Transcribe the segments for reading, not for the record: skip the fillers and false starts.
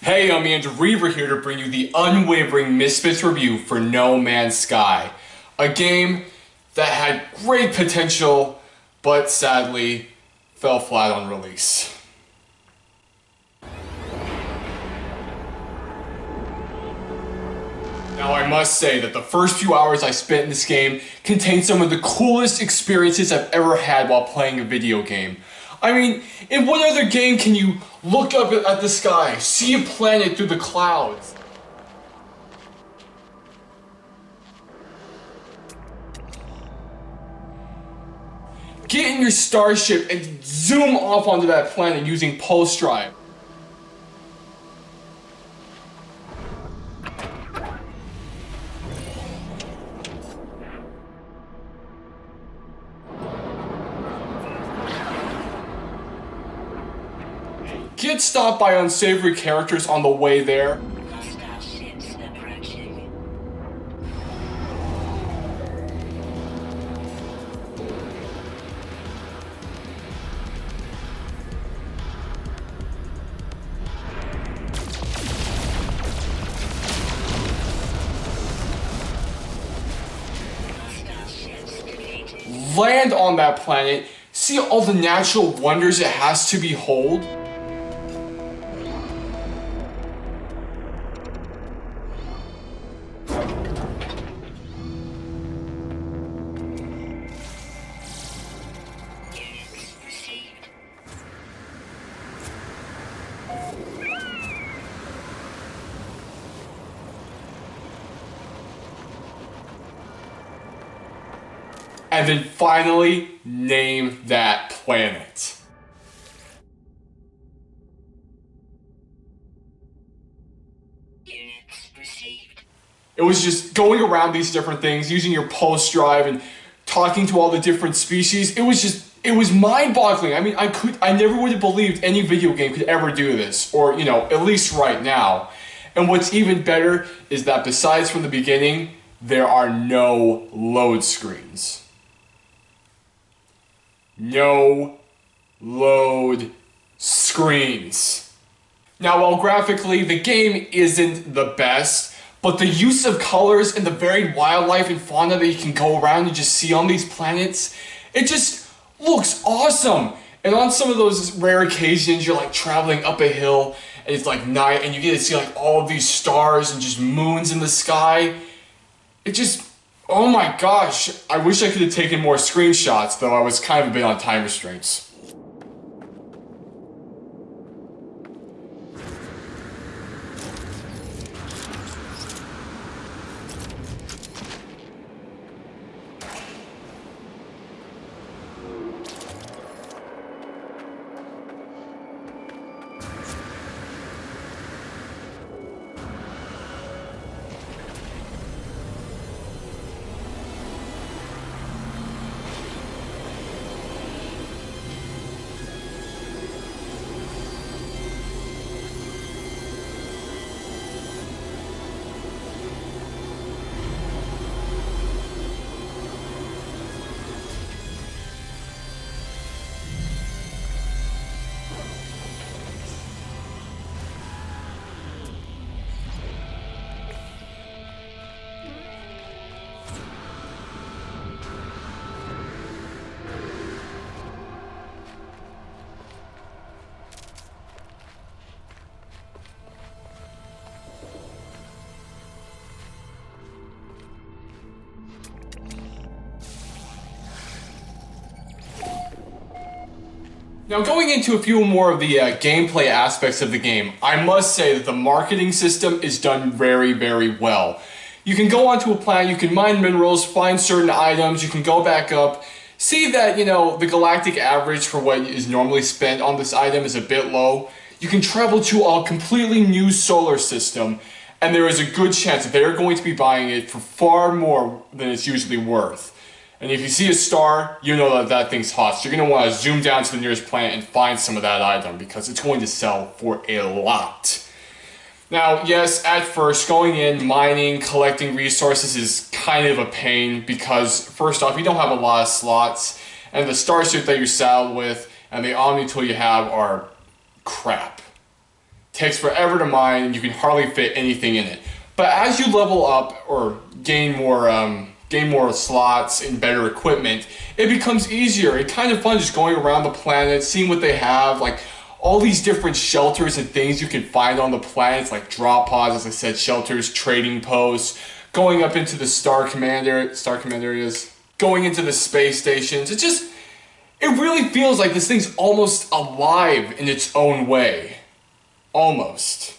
Hey, UMIANS Reaver here to bring you the UnWavering Misfits review for No Man's Sky. A game that had great potential, but sadly fell flat on release. Now I must say that the first few hours I spent in this game contained some of the coolest experiences I've ever had while playing a video game. I mean, in what other game can you look up at the sky, see a planet through the clouds? Get in your starship and zoom off onto that planet using pulse drive. Get stopped by unsavory characters on the way there. Hostile ships approaching. Hostile ships defeated. Land on that planet, see all the natural wonders it has to behold. Units received. And then finally, name that planet. Units received. It was just going around these different things, using your pulse drive and talking to all the different species. It was mind-boggling. I mean, I never would have believed any video game could ever do this, or, at least right now. And what's even better is that besides from the beginning, there are no load screens. No load screens. Now, while graphically the game isn't the best, but the use of colors and the varied wildlife and fauna that you can go around and just see on these planets, it just looks awesome. And on some of those rare occasions, you're like traveling up a hill and it's like night and you get to see like all of these stars and just moons in the sky. It just, oh my gosh, I wish I could have taken more screenshots, though I was kind of a bit on time restraints. Now, going into a few more of the gameplay aspects of the game, I must say that the marketing system is done very, very well. You can go onto a planet, you can mine minerals, find certain items, you can go back up, see that, the galactic average for what is normally spent on this item is a bit low. You can travel to a completely new solar system, and there is a good chance that they're going to be buying it for far more than it's usually worth. And if you see a star, you know that that thing's hot. So you're going to want to zoom down to the nearest planet and find some of that item because it's going to sell for a lot. Now, yes, at first, going in, mining, collecting resources is kind of a pain because, first off, you don't have a lot of slots, and the starship that you're saddled with and the omni tool you have are crap. takes forever to mine, and you can hardly fit anything in it. But as you level up or gain more slots and better equipment, it becomes easier and kind of fun just going around the planet, seeing what they have, like all these different shelters and things you can find on the planets, like drop pods, as I said, shelters, trading posts, going up into the Star Command areas, going into the space stations. It really feels like this thing's almost alive in its own way. Almost.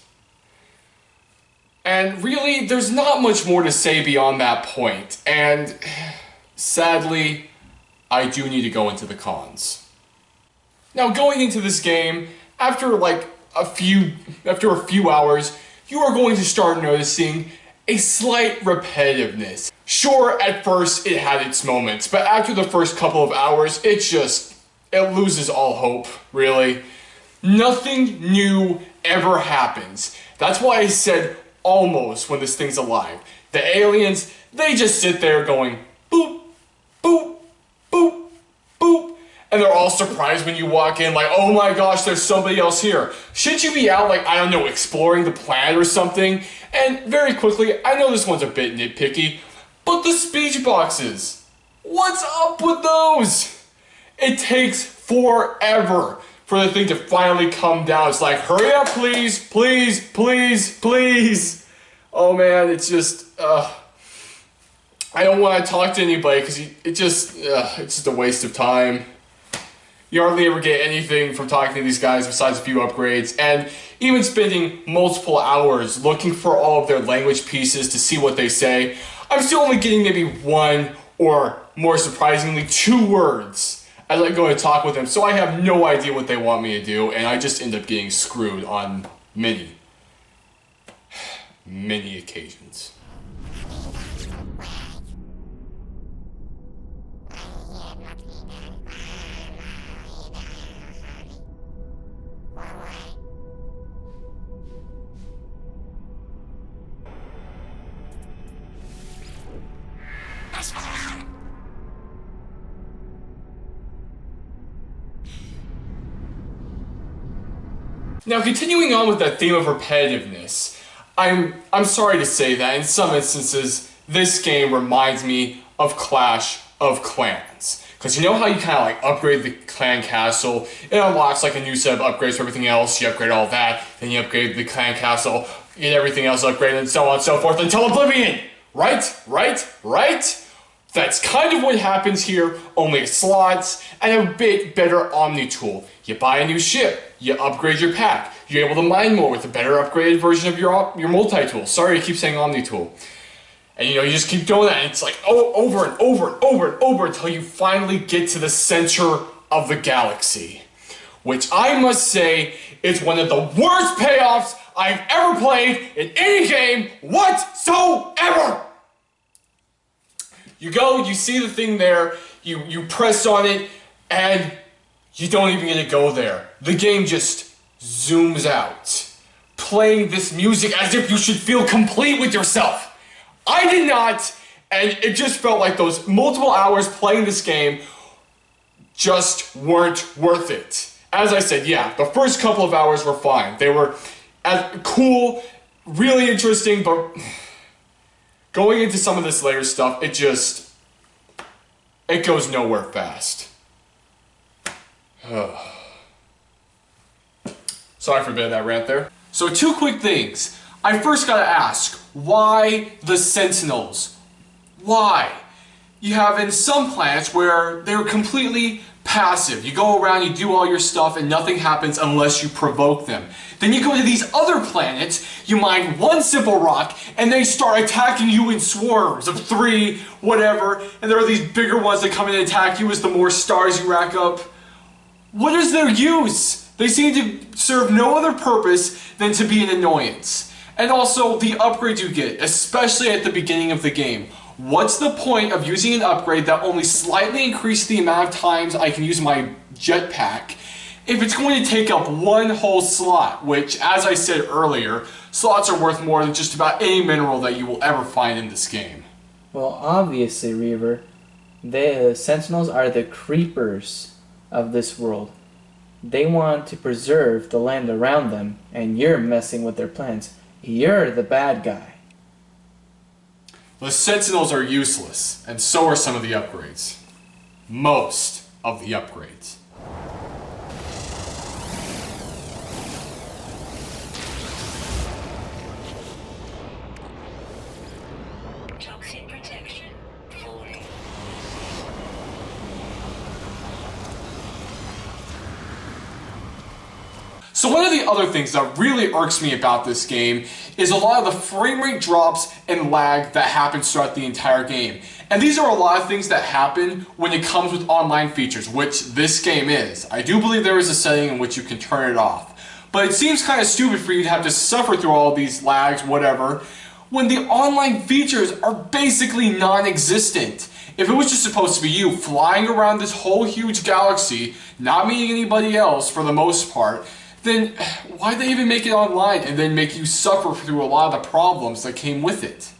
And really, there's not much more to say beyond that point. And sadly, I do need to go into the cons. Now, going into this game, after a few hours, you are going to start noticing a slight repetitiveness. Sure, at first it had its moments, but after the first couple of hours, it loses all hope, really. Nothing new ever happens. That's why I said almost when this thing's alive. The aliens, they just sit there going boop, boop, boop, boop. And they're all surprised when you walk in, like, oh my gosh, there's somebody else here. Shouldn't you be out, like, I don't know, exploring the planet or something? And very quickly, I know this one's a bit nitpicky, but the speech boxes, what's up with those? It takes forever for the thing to finally come down. It's like, hurry up, please, please, please, please. Oh man, it's just, I don't want to talk to anybody because it's just a waste of time. You hardly ever get anything from talking to these guys besides a few upgrades, and even spending multiple hours looking for all of their language pieces to see what they say, I'm still only getting maybe one or, more surprisingly, 2 words as I go to talk with them, so I have no idea what they want me to do, and I just end up getting screwed on many occasions. Now, continuing on with that theme of repetitiveness, I'm sorry to say that in some instances, this game reminds me of Clash of Clans. Because you know how you kind of like upgrade the clan castle, it unlocks like a new set of upgrades for everything else, you upgrade all that, then you upgrade the clan castle, you get everything else upgraded, and so on and so forth until oblivion! Right? That's kind of what happens here, only slots and a bit better Omni tool. You buy a new ship, you upgrade your pack, you're able to mine more with a better upgraded version of your multi-tool. Sorry, I keep saying Omni tool. And you just keep doing that, and it's like over and over until you finally get to the center of the galaxy. Which I must say is one of the worst payoffs I've ever played in any game whatsoever! You go, you see the thing there, you press on it, and you don't even get to go there. The game just zooms out, playing this music as if you should feel complete with yourself. I did not, and it just felt like those multiple hours playing this game just weren't worth it. As I said, yeah, the first couple of hours were fine. They were cool, really interesting, but going into some of this later stuff, it goes nowhere fast. Sorry for a bit of that rant there. So 2 quick things. I first gotta ask, why the Sentinels? Why? You have in some planets where they're completely passive. You go around, you do all your stuff, and nothing happens unless you provoke them. Then you go to these other planets, you mine one simple rock, and they start attacking you in swarms of 3, whatever, and there are these bigger ones that come in and attack you as the more stars you rack up. What is their use? They seem to serve no other purpose than to be an annoyance. And also, the upgrades you get, especially at the beginning of the game. What's the point of using an upgrade that only slightly increases the amount of times I can use my jetpack if it's going to take up one whole slot, which, as I said earlier, slots are worth more than just about any mineral that you will ever find in this game? Well, obviously, Reaver, the Sentinels are the creepers of this world. They want to preserve the land around them, and you're messing with their plans. You're the bad guy. The Sentinels are useless, and so are some of the upgrades. Most of the upgrades. Toxic protection. 40. So one of the other things that really irks me about this game is a lot of the frame rate drops and lag that happens throughout the entire game. And these are a lot of things that happen when it comes with online features, which this game is. I do believe there is a setting in which you can turn it off. But it seems kind of stupid for you to have to suffer through all these lags, whatever, when the online features are basically non-existent. If it was just supposed to be you flying around this whole huge galaxy, not meeting anybody else for the most part, then why'd they even make it online and then make you suffer through a lot of the problems that came with it?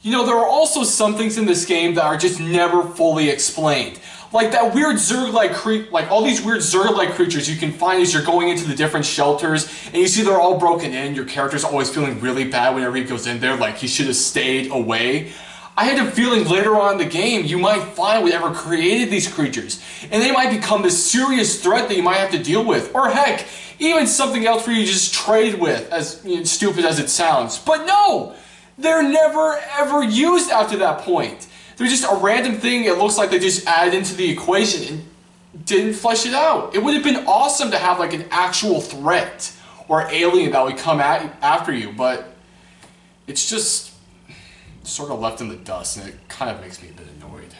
You know, there are also some things in this game that are just never fully explained. Like that weird Zerg-like all these weird Zerg-like creatures you can find as you're going into the different shelters, and you see they're all broken in. Your character's always feeling really bad whenever he goes in there, like he should have stayed away. I had a feeling later on in the game you might find whatever created these creatures, and they might become this serious threat that you might have to deal with. Or heck, even something else for you to just trade with, as stupid as it sounds. But no! They're never ever used after that point. They're just a random thing it looks like they just added into the equation and didn't flesh it out. It would have been awesome to have like an actual threat or alien that would come after you, but it's just sort of left in the dust, and it kind of makes me a bit annoyed.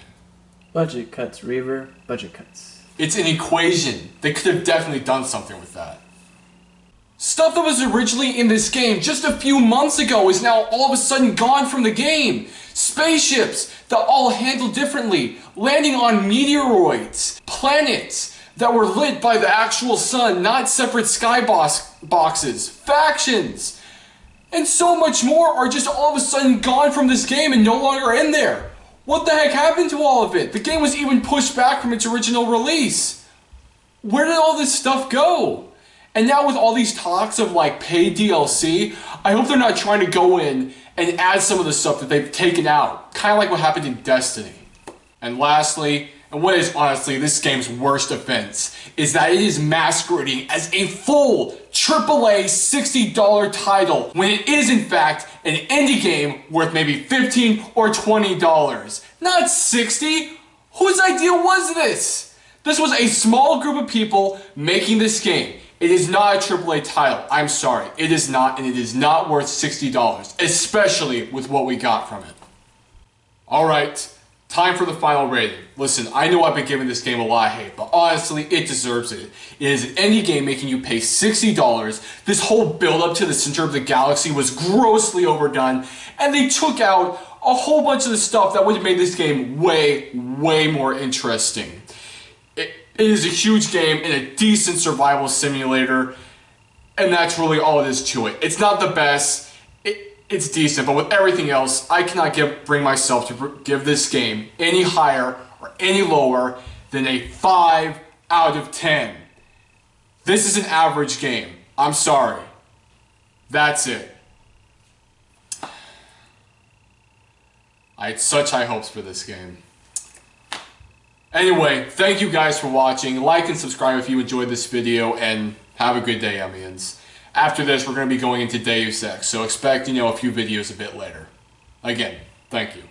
Budget cuts, Reaver. Budget cuts. It's an equation. They could have definitely done something with that. Stuff that was originally in this game just a few months ago is now all of a sudden gone from the game. Spaceships that all handle differently, landing on meteoroids, planets that were lit by the actual sun, not separate boxes, factions, and so much more are just all of a sudden gone from this game and no longer in there. What the heck happened to all of it? The game was even pushed back from its original release. Where did all this stuff go? And now with all these talks of like paid DLC, I hope they're not trying to go in and add some of the stuff that they've taken out. Kind of like what happened in Destiny. And lastly, and what is honestly this game's worst offense, is that it is masquerading as a full AAA $60 title, when it is in fact an indie game worth maybe $15 or $20. Not $60! Whose idea was this? This was a small group of people making this game. It is not a AAA title. I'm sorry. It is not, and it is not worth $60, especially with what we got from it. Alright, time for the final rating. Listen, I know I've been giving this game a lot of hate, but honestly, it deserves it. It is an indie game making you pay $60. This whole build-up to the center of the galaxy was grossly overdone, and they took out a whole bunch of the stuff that would have made this game way, way more interesting. It is a huge game and a decent survival simulator, and that's really all it is to it. It's not the best, it's decent, but with everything else, I cannot bring myself to give this game any higher or any lower than a 5 out of 10. This is an average game. I'm sorry. That's it. I had such high hopes for this game. Anyway, thank you guys for watching. Like and subscribe if you enjoyed this video, and have a good day, UMIANS. After this, we're going to be going into Deus Ex, so expect, a few videos a bit later. Again, thank you.